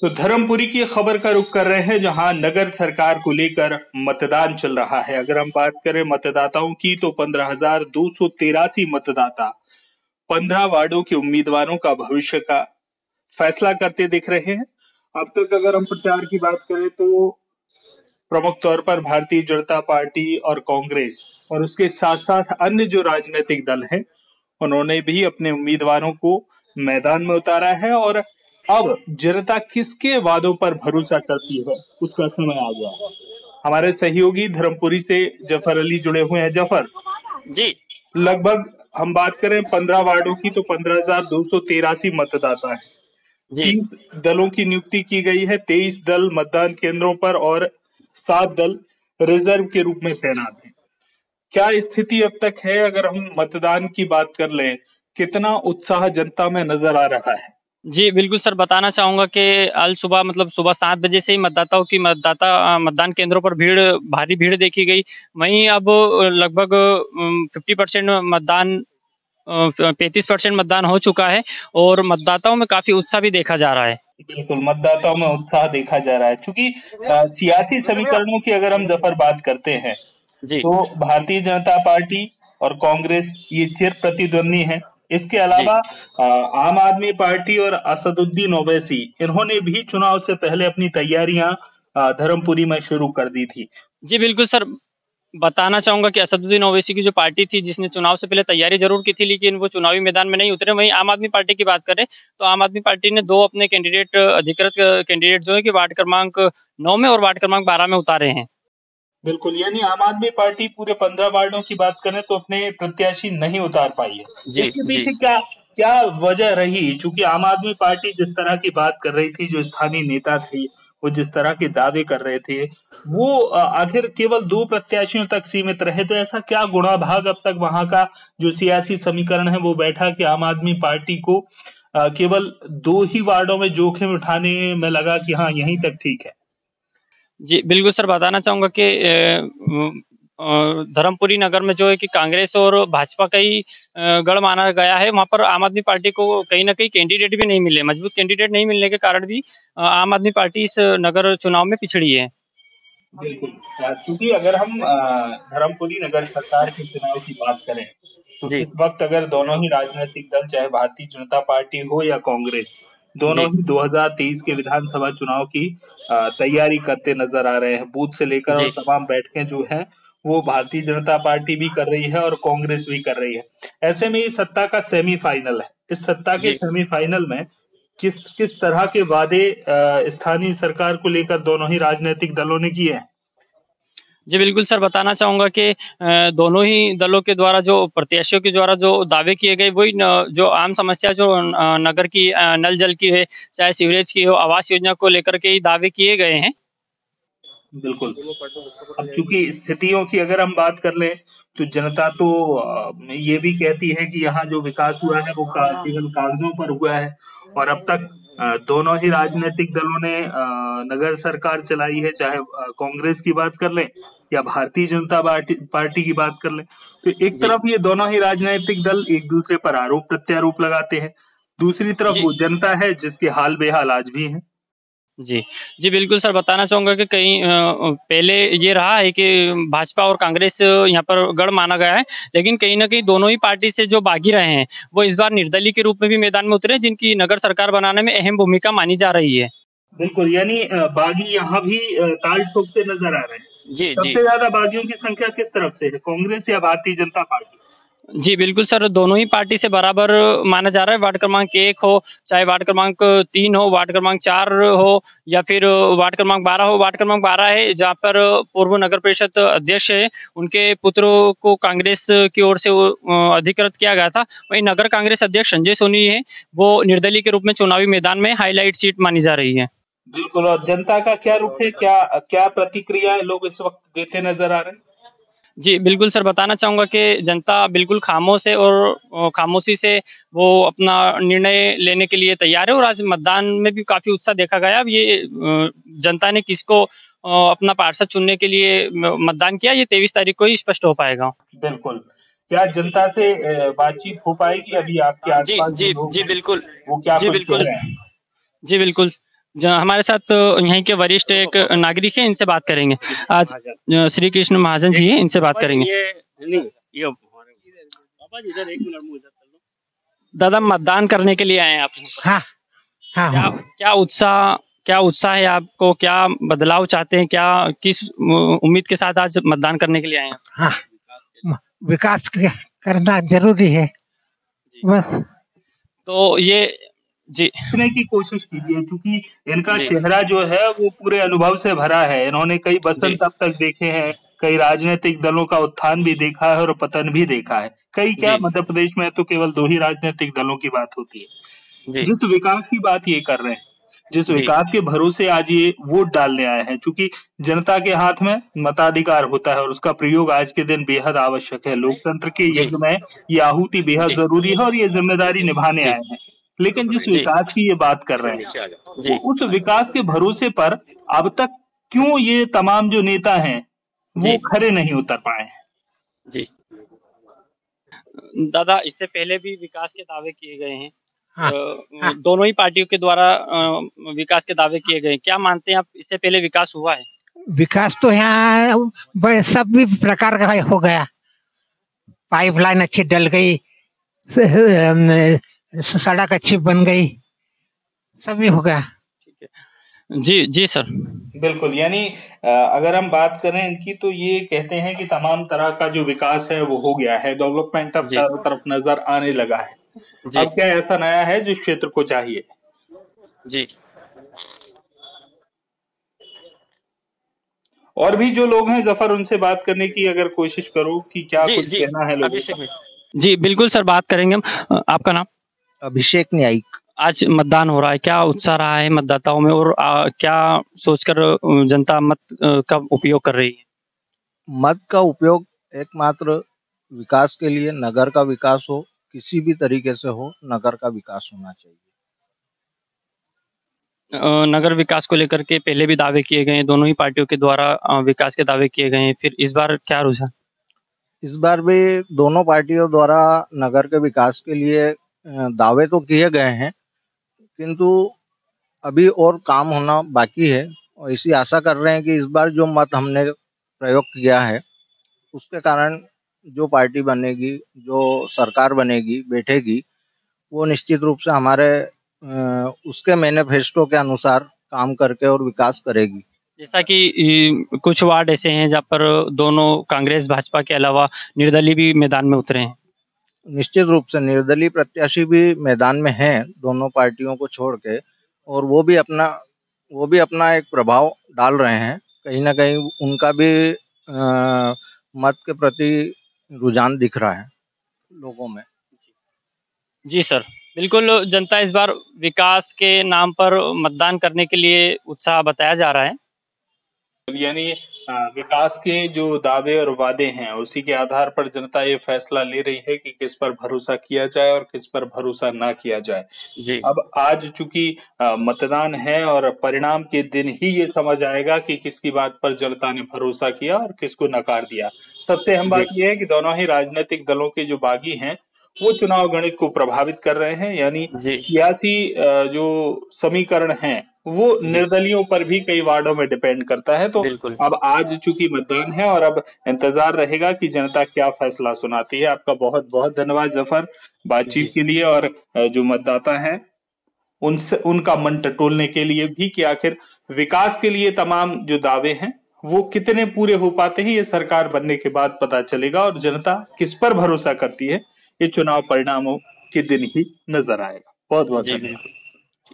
तो धर्मपुरी की खबर का रुख कर रहे हैं, जहां नगर सरकार को लेकर मतदान चल रहा है। अगर हम बात करें मतदाताओं की, तो 15,283 मतदाता 15 वार्डों के उम्मीदवारों का भविष्य का फैसला करते दिख रहे हैं। अब तक अगर हम प्रचार की बात करें, तो प्रमुख तौर पर भारतीय जनता पार्टी और कांग्रेस और उसके साथ साथ अन्य जो राजनीतिक दल हैं, उन्होंने भी अपने उम्मीदवारों को मैदान में उतारा है। और अब जनता किसके वादों पर भरोसा करती है, उसका समय आ गया है। हमारे सहयोगी धर्मपुरी से जफर अली जुड़े हुए हैं। जफर जी, लगभग हम बात करें 15 वार्डों की, तो 15,283 मतदाता है। जी। 30 दलों की नियुक्ति की गई है, 23 दल मतदान केंद्रों पर और 7 दल रिजर्व के रूप में तैनात हैं। क्या स्थिति अब तक है? अगर हम मतदान की बात कर लें, कितना उत्साह जनता में नजर आ रहा है? जी, बिल्कुल सर, बताना चाहूँगा कि आज सुबह मतलब सुबह 7 बजे से ही मतदान केंद्रों पर भारी भीड़ देखी गई। वहीं अब लगभग 50% मतदान 33% मतदान हो चुका है और मतदाताओं में काफ़ी उत्साह भी देखा जा रहा है। बिल्कुल, मतदाताओं में उत्साह देखा जा रहा है। चूंकि सियासी समीकरणों की अगर हम जफर बात करते हैं, जी, तो भारतीय जनता पार्टी और कांग्रेस ये चिर प्रतिद्वंदी हैं। इसके जी। अलावा आम आदमी पार्टी और असदुद्दीन ओवैसी, इन्होंने भी चुनाव से पहले अपनी तैयारियां धर्मपुरी में शुरू कर दी थी। जी, बिल्कुल सर, बताना चाहूँगा कि असदुद्दीन ओवैसी की जो पार्टी थी, जिसने चुनाव से पहले तैयारी ज़रूर की थी, लेकिन वो चुनावी मैदान में नहीं उतरे। वहीं आम आदमी पार्टी की बात करें, तो आम आदमी पार्टी ने 2 अपने अधिकृत कैंडिडेट जो है कि वार्ड क्रमांक 9 में और वार्ड क्रमांक 12 में उतारे हैं। बिल्कुल, यानी आम आदमी पार्टी पूरे 15 वार्डों की बात करें तो अपने प्रत्याशी नहीं उतार पाई है। जी, इसके जी। पीछे क्या क्या वजह रही? चूंकि आम आदमी पार्टी जिस तरह की बात कर रही थी, जो स्थानीय नेता थे, वो जिस तरह के दावे कर रहे थे, वो आखिर केवल 2 प्रत्याशियों तक सीमित रहे। तो ऐसा क्या गुणा भाग अब तक वहां का जो सियासी समीकरण है वो बैठा कि आम आदमी पार्टी को केवल 2 ही वार्डों में जोखिम उठाने में लगा कि हाँ, यहीं तक ठीक है। जी, बिल्कुल सर, बताना चाहूँगा कि धर्मपुरी नगर में जो है कि कांग्रेस और भाजपा का ही गढ़ माना गया है। वहाँ पर आम आदमी पार्टी को कहीं न कहीं कैंडिडेट भी नहीं मिले। मजबूत कैंडिडेट नहीं मिलने के कारण भी आम आदमी पार्टी इस नगर चुनाव में पिछड़ी है। बिल्कुल। क्योंकि अगर हम धर्मपुरी नगर सरकार के चुनाव की बात करें, तो जी, इस वक्त अगर दोनों ही राजनीतिक दल, चाहे भारतीय जनता पार्टी हो या कांग्रेस, दोनों जी, ही 2023 के विधानसभा चुनाव की तैयारी करते नजर आ रहे हैं। बूथ से लेकर और जी, तमाम बैठकें जो हैं, वो भारतीय जनता पार्टी भी कर रही है और कांग्रेस भी कर रही है। ऐसे में ये सत्ता का सेमीफाइनल है। इस सत्ता के जी। सेमीफाइनल में किस किस तरह के वादे स्थानीय सरकार को लेकर दोनों ही राजनीतिक दलों ने किए हैं? जी, बिल्कुल सर, बताना चाहूँगा कि दोनों ही दलों के द्वारा जो प्रत्याशियों के द्वारा जो दावे किए गए, वही न जो आम समस्या जो नगर की नल जल की है, चाहे सीवरेज की हो, आवास योजना को लेकर के ही दावे किए गए हैं। बिल्कुल। अब चूंकि स्थितियों की अगर हम बात कर लें, तो जनता तो ये भी कहती है कि यहाँ जो विकास हुआ है वो केवल कागजों पर हुआ है। और अब तक दोनों ही राजनीतिक दलों ने नगर सरकार चलाई है, चाहे कांग्रेस की बात कर लें या भारतीय जनता पार्टी की बात कर लें। तो एक जी। तरफ ये दोनों ही राजनीतिक दल एक दूसरे पर आरोप प्रत्यारोप लगाते हैं, दूसरी तरफ जी। वो जनता है जिसके हाल बेहाल आज भी हैं। जी। जी, बिल्कुल सर, बताना चाहूँगा कि कहीं पहले ये रहा है कि भाजपा और कांग्रेस यहाँ पर गढ़ माना गया है, लेकिन कहीं न कहीं दोनों ही पार्टी से जो बागी रहे हैं, वो इस बार निर्दलीय के रूप में भी मैदान में उतरे हैं, जिनकी नगर सरकार बनाने में अहम भूमिका मानी जा रही है। बिल्कुल, यानी बागी यहाँ भी ताल ठोकते नजर आ रहे हैं। जी, जी। सबसे ज्यादा बागियों की संख्या किस तरफ से है, कांग्रेस या भारतीय जनता पार्टी? जी, बिल्कुल सर, दोनों ही पार्टी से बराबर माना जा रहा है। वार्ड क्रमांक 1 हो, चाहे वार्ड क्रमांक 3 हो, वार्ड क्रमांक 4 हो या फिर वार्ड क्रमांक 12 हो। वार्ड क्रमांक 12 है जहाँ पर पूर्व नगर परिषद अध्यक्ष हैं, उनके पुत्रों को कांग्रेस की ओर से वो अधिकृत किया गया था। वहीं नगर कांग्रेस अध्यक्ष संजय सोनी हैं, वो निर्दलीय के रूप में चुनावी मैदान में हाइलाइट सीट मानी जा रही है। बिल्कुल। और जनता का क्या रुख है, क्या क्या प्रतिक्रिया लोग इस वक्त देते नजर आ रहे हैं? जी, बिल्कुल सर, बताना चाहूँगा कि जनता बिल्कुल खामोश है और खामोशी से वो अपना निर्णय लेने के लिए तैयार है और आज मतदान में भी काफ़ी उत्साह देखा गया। अब ये जनता ने किसको अपना पार्षद चुनने के लिए मतदान किया, ये 23 तारीख को ही स्पष्ट हो पाएगा। बिल्कुल। क्या जनता से बातचीत हो पाएगी? अभी आपके जी, आसपास जो जी, लोग जी, हैं, बिल्कुल। वो क्या जी, कुछ कह बिल्कुल। रहे हैं? जी, बिल्कुल। हमारे साथ यहीं के वरिष्ठ एक नागरिक हैं, इनसे बात करेंगे। आज श्री कृष्ण महाजन जी हैं, इनसे बात करेंगे। दादा, मतदान करने के लिए आए हैं आप? हाँ हाँ। क्या उत्साह है आपको? क्या बदलाव चाहते हैं? क्या किस उम्मीद के साथ आज मतदान करने के लिए आए हैं? हाँ, विकास करना जरूरी है बस। तो ये जी सीखने की कोशिश कीजिए, क्योंकि इनका चेहरा जो है वो पूरे अनुभव से भरा है। इन्होंने कई बसंत अब तक देखे हैं, कई राजनीतिक दलों का उत्थान भी देखा है और पतन भी देखा है। कई क्या, मध्य प्रदेश में तो केवल 2 ही राजनीतिक दलों की बात होती है। जिस विकास की बात ये कर रहे हैं, जिस विकास के भरोसे आज ये वोट डालने आए हैं, क्योंकि जनता के हाथ में मताधिकार होता है और उसका प्रयोग आज के दिन बेहद आवश्यक है। लोकतंत्र के यज्ञ में ये आहुति बेहद जरूरी है और ये जिम्मेदारी निभाने आए हैं। लेकिन जिस विकास की ये बात कर रहे हैं, वो उस विकास के भरोसे पर अब तक क्यों ये तमाम जो नेता हैं वो खरे नहीं उतर पाए हैं? जी दादा, इससे पहले भी विकास के दावे किए गए हैं। हाँ। दोनों ही पार्टियों के द्वारा विकास के दावे किए गए। क्या मानते हैं आप, इससे पहले विकास हुआ है? विकास तो यहाँ सब भी प्रकार का हो गया। पाइपलाइन अच्छी डल गई, सड़क अच्छी बन गई, सब भी हो गया। जी सर, बिल्कुल। यानी अगर हम बात करें इनकी, तो ये कहते हैं कि तमाम तरह का जो विकास है वो हो गया है। डेवलपमेंट अब चारों तरफ नजर आने लगा है। अब क्या ऐसा नया है जिस क्षेत्र को चाहिए? जी। और भी जो लोग हैं जफर, उनसे बात करने की अगर कोशिश करो कि क्या कुछ कहना है लोगों का। जी बिल्कुल सर, बात करेंगे हम। आपका नाम? अभिषेक न्यायिक। आज मतदान हो रहा है, क्या उत्साह रहा है मतदाताओं में और क्या सोचकर जनता मत का उपयोग कर रही है? मत का उपयोग एकमात्र विकास के लिए, नगर का विकास हो, किसी भी तरीके से हो, नगर का विकास होना चाहिए। नगर विकास को लेकर के पहले भी दावे किए गए हैं, दोनों ही पार्टियों के द्वारा विकास के दावे किए गए हैं, फिर इस बार क्या रुझान? इस बार भी दोनों पार्टियों द्वारा नगर के विकास के लिए दावे तो किए गए हैं, किंतु अभी और काम होना बाकी है। और इसी आशा कर रहे हैं कि इस बार जो मत हमने प्रयोग किया है, उसके कारण जो पार्टी बनेगी, जो सरकार बनेगी, बैठेगी, वो निश्चित रूप से हमारे उसके मैनिफेस्टो के अनुसार काम करके और विकास करेगी। जैसा कि कुछ वार्ड ऐसे हैं जहाँ पर दोनों कांग्रेस भाजपा के अलावा निर्दलीय भी मैदान में उतरे हैं। निश्चित रूप से निर्दलीय प्रत्याशी भी मैदान में हैं, दोनों पार्टियों को छोड़ के, और वो भी अपना एक प्रभाव डाल रहे हैं। कहीं ना कहीं उनका भी मत के प्रति रुझान दिख रहा है लोगों में। जी सर, बिल्कुल। जनता इस बार विकास के नाम पर मतदान करने के लिए उत्साह बताया जा रहा है। यानी विकास के जो दावे और वादे हैं, उसी के आधार पर जनता ये फैसला ले रही है कि किस पर भरोसा किया जाए और किस पर भरोसा ना किया जाए। जी। अब आज चूंकि मतदान है और परिणाम के दिन ही ये समझ आएगा कि किसकी बात पर जनता ने भरोसा किया और किसको नकार दिया। सबसे अहम बात यह है कि दोनों ही राजनीतिक दलों के जो बागी हैं वो चुनाव गणित को प्रभावित कर रहे हैं। यानी सियासी जो समीकरण हैं वो निर्दलियों पर भी कई वार्डों में डिपेंड करता है। तो अब आज चूंकि मतदान है और अब इंतजार रहेगा कि जनता क्या फैसला सुनाती है। आपका बहुत बहुत धन्यवाद जफर, बातचीत के लिए और जो मतदाता हैं उनसे उनका मन टटोलने के लिए भी कि आखिर विकास के लिए तमाम जो दावे हैं वो कितने पूरे हो पाते हैं, ये सरकार बनने के बाद पता चलेगा और जनता किस पर भरोसा करती है ये चुनाव परिणामों के दिन ही नजर आएगा। बहुत बहुत धन्यवाद।